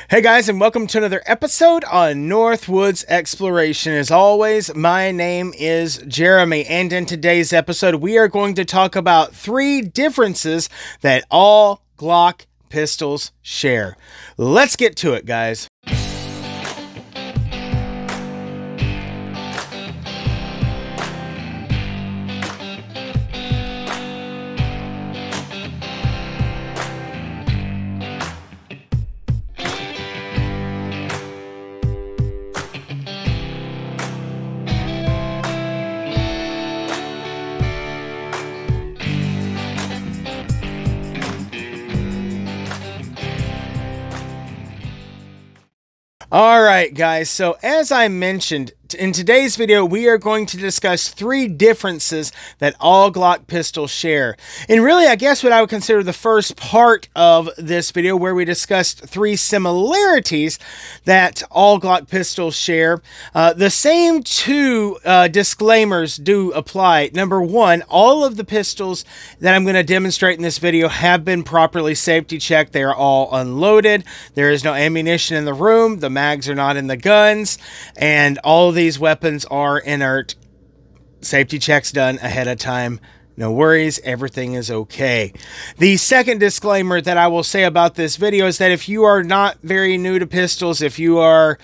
Hey guys, and welcome to another episode on Northwoods Exploration. As always, my name is Jeremy, and in today's episode, we are going to talk about 3 differences that all Glock pistols share. Let's get to it, guys. Alright guys, so as I mentioned, in today's video we are going to discuss 3 differences that all Glock pistols share. And really, I guess what I would consider the first part of this video, where we discussed 3 similarities that all Glock pistols share. The same 2 disclaimers do apply. Number 1, all of the pistols that I'm going to demonstrate in this video have been properly safety checked. They are all unloaded. There is no ammunition in the room. The mags are not in the guns. And all of these weapons are inert. Safety checks done ahead of time. No worries, everything is okay. The second disclaimer that I will say about this video is that if you are not very new to pistols, if you are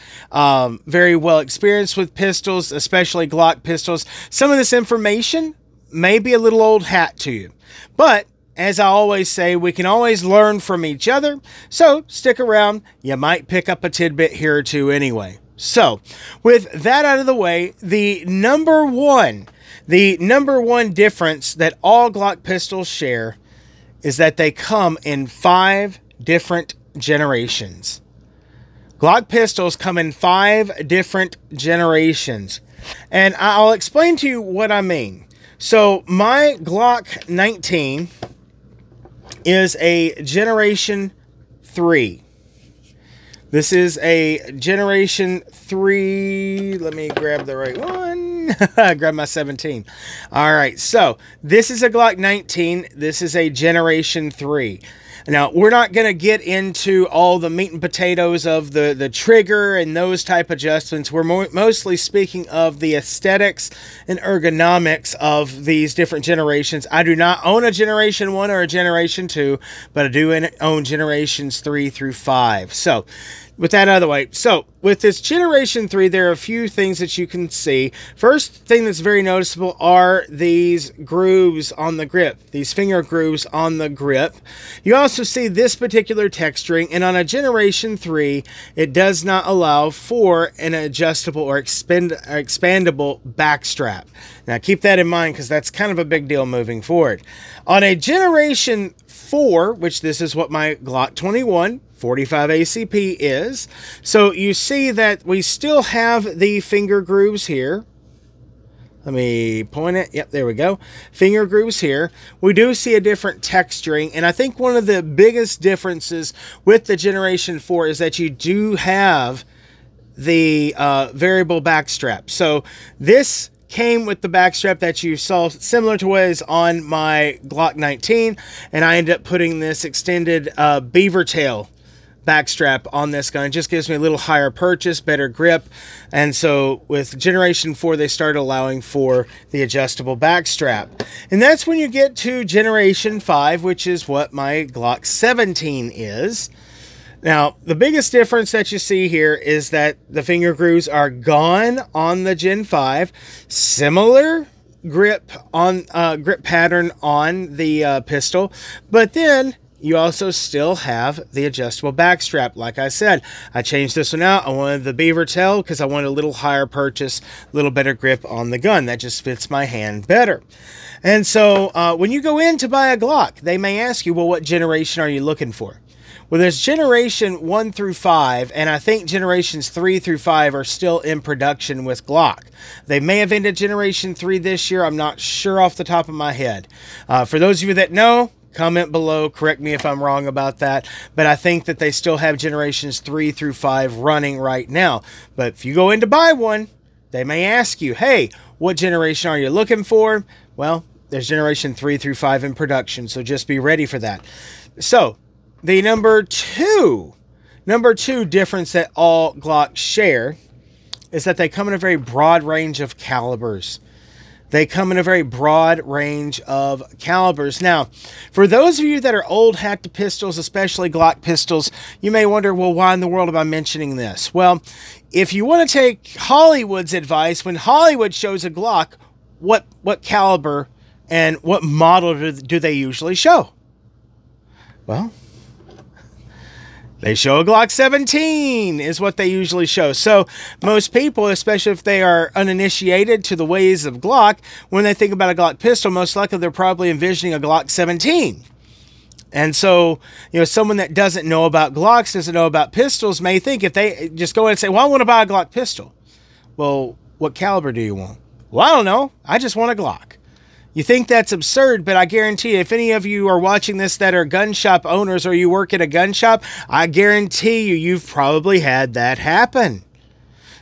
very well experienced with pistols, especially Glock pistols, some of this information may be a little old hat to you. But as I always say, we can always learn from each other, so stick around. You might pick up a tidbit here or two anyway. So, with that out of the way, the number one difference that all Glock pistols share is that they come in 5 different generations. Glock pistols come in 5 different generations, and I'll explain to you what I mean. So, my Glock 19 is a Generation 3. This is a Generation 3. Let me grab the right one. Grab my 17. All right, so this is a Glock 19. This is a Generation 3. Now, we're not going to get into all the meat and potatoes of the trigger and those type adjustments. We're mostly speaking of the aesthetics and ergonomics of these different generations. I do not own a Generation 1 or a Generation 2, but I do own Generations 3 through 5. So, with that out of the way, so with this Generation 3, there are a few things that you can see. First thing that's very noticeable are these grooves on the grip, these finger grooves on the grip. You also see this particular texturing, and on a Generation 3, it does not allow for an adjustable or expandable back strap. Now keep that in mind, because that's kind of a big deal moving forward. On a Generation 4, which this is what my Glock 21 45 ACP is. So you see that we still have the finger grooves here. Let me point it. Yep, there we go. Finger grooves here. We do see a different texturing, and I think one of the biggest differences with the Generation 4 is that you do have the variable back strap. So this came with the backstrap that you saw, similar to what is on my Glock 19, and I ended up putting this extended beaver tail backstrap on this gun. It just gives me a little higher purchase, better grip, and so with Generation 4 they started allowing for the adjustable backstrap. And that's when you get to Generation 5, which is what my Glock 17 is. Now, the biggest difference that you see here is that the finger grooves are gone on the Gen 5. Similar grip pattern on the pistol, but then you also still have the adjustable backstrap. Like I said, I changed this one out. I wanted the beaver tail because I wanted a little higher purchase, a little better grip on the gun. That just fits my hand better. And so when you go in to buy a Glock, they may ask you, well, what generation are you looking for? Well, there's Generation 1 through 5, and I think Generations 3 through 5 are still in production with Glock. They may have ended Generation 3 this year. I'm not sure off the top of my head. For those of you that know, comment below, correct me if I'm wrong about that, but I think that they still have Generations 3 through 5 running right now. But if you go in to buy one, they may ask you, hey, what generation are you looking for? Well, there's Generation 3 through 5 in production, so just be ready for that. So, the number 2 Number two difference that all Glocks share is that they come in a very broad range of calibers. They come in a very broad range of calibers. Now, for those of you that are old hat to pistols, especially Glock pistols, you may wonder, well, why in the world am I mentioning this? Well, if you want to take Hollywood's advice, when Hollywood shows a Glock, what caliber and what model do they usually show? Well, they show a Glock 17 is what they usually show. So most people, especially if they are uninitiated to the ways of Glock, when they think about a Glock pistol, most likely they're probably envisioning a Glock 17. And so, you know, someone that doesn't know about Glocks, doesn't know about pistols, may think if they just go in and say, well, I want to buy a Glock pistol. Well, what caliber do you want? Well, I don't know. I just want a Glock. You think that's absurd, but I guarantee you, if any of you are watching this that are gun shop owners or you work at a gun shop, I guarantee you've probably had that happen.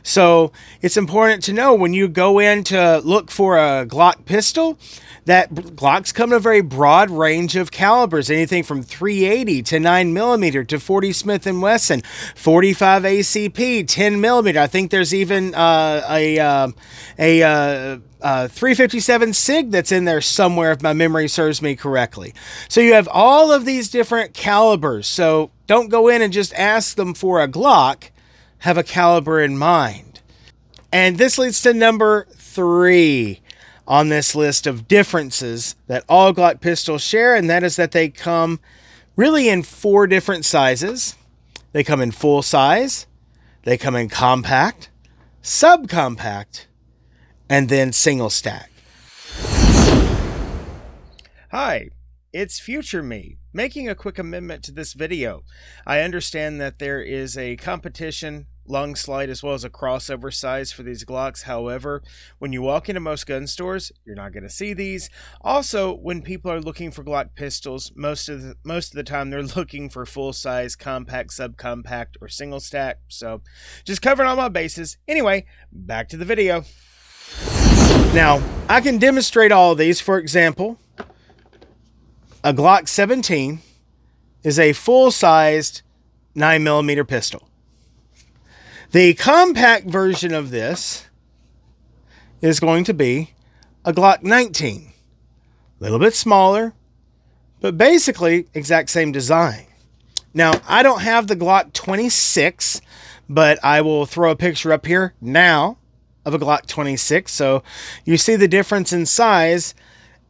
So it's important to know when you go in to look for a Glock pistol, that Glocks come in a very broad range of calibers, anything from 380 to 9mm to 40 Smith & Wesson, 45 ACP, 10mm. I think there's even a 357 SIG that's in there somewhere, if my memory serves me correctly. So you have all of these different calibers. So don't go in and just ask them for a Glock. Have a caliber in mind. And this leads to number 3 on this list of differences that all Glock pistols share, and that is that they come really in 4 different sizes. They come in full size, they come in compact, subcompact, and then single stack. Hi, it's Future Me, making a quick amendment to this video. I understand that there is a competition long slide as well as a crossover size for these Glocks. However, when you walk into most gun stores, you're not going to see these. Also, when people are looking for Glock pistols, most of the time they're looking for full size, compact, subcompact, or single stack. So just covering all my bases. Anyway, back to the video. Now, I can demonstrate all of these. For example, a Glock 17 is a full-sized 9mm pistol. The compact version of this is going to be a Glock 19. A little bit smaller, but basically exact same design. Now, I don't have the Glock 26, but I will throw a picture up here now of a Glock 26, so you see the difference in size.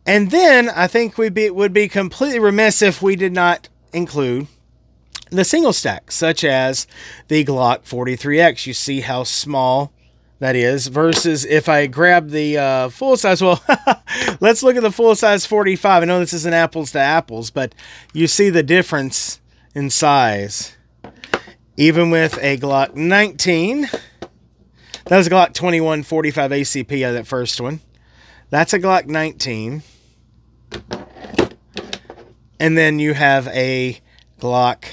And then I think we would be completely remiss if we did not include the single stack, such as the Glock 43X. You see how small that is versus if I grab the full size. Well, let's look at the full size 45. I know this isn't apples to apples, but you see the difference in size. Even with a Glock 19, that was a Glock 21 45 ACP, that first one. That's a Glock 19. And then you have a Glock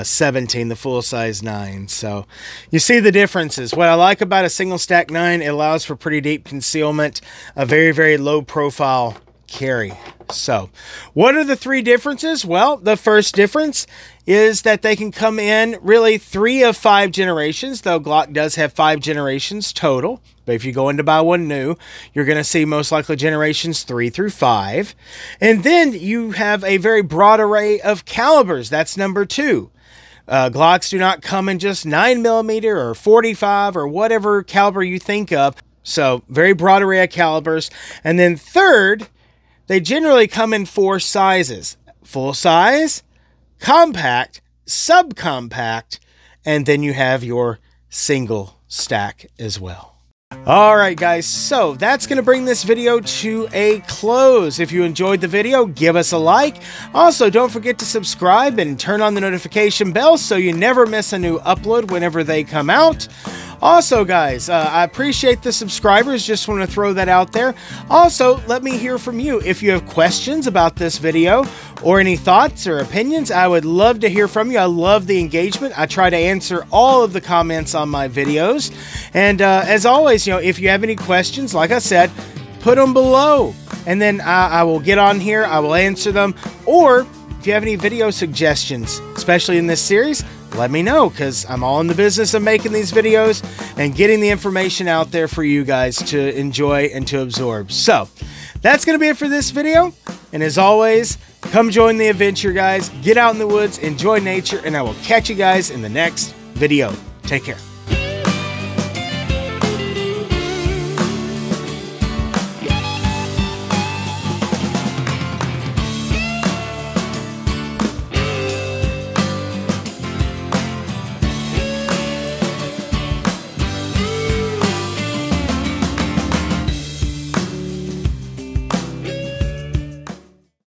17, the full size 9. So you see the differences. What I like about a single stack 9, it allows for pretty deep concealment, a very, very low profile carry. So what are the 3 differences? Well, the first difference is that they can come in really 3 of 5 generations, though Glock does have 5 generations total. But if you go in to buy one new, you're going to see most likely generations 3 through 5. And then you have a very broad array of calibers. That's number 2. Glocks do not come in just 9mm or 45 or whatever caliber you think of. So very broad array of calibers. And then third, they generally come in 4 sizes: full size, compact, subcompact, and then you have your single stack as well. All right, guys, so that's going to bring this video to a close. If you enjoyed the video, give us a like. Also, don't forget to subscribe and turn on the notification bell so you never miss a new upload whenever they come out. Also, guys, I appreciate the subscribers. Just want to throw that out there. Also, let me hear from you. If you have questions about this video or any thoughts or opinions, I would love to hear from you. I love the engagement. I try to answer all of the comments on my videos. And as always, you know, if you have any questions, like I said, put them below. And then I will get on here. I will answer them. Or if you have any video suggestions, especially in this series, let me know, because I'm all in the business of making these videos and getting the information out there for you guys to enjoy and to absorb. So that's going to be it for this video. And as always, come join the adventure, guys. Get out in the woods, enjoy nature, and I will catch you guys in the next video. Take care.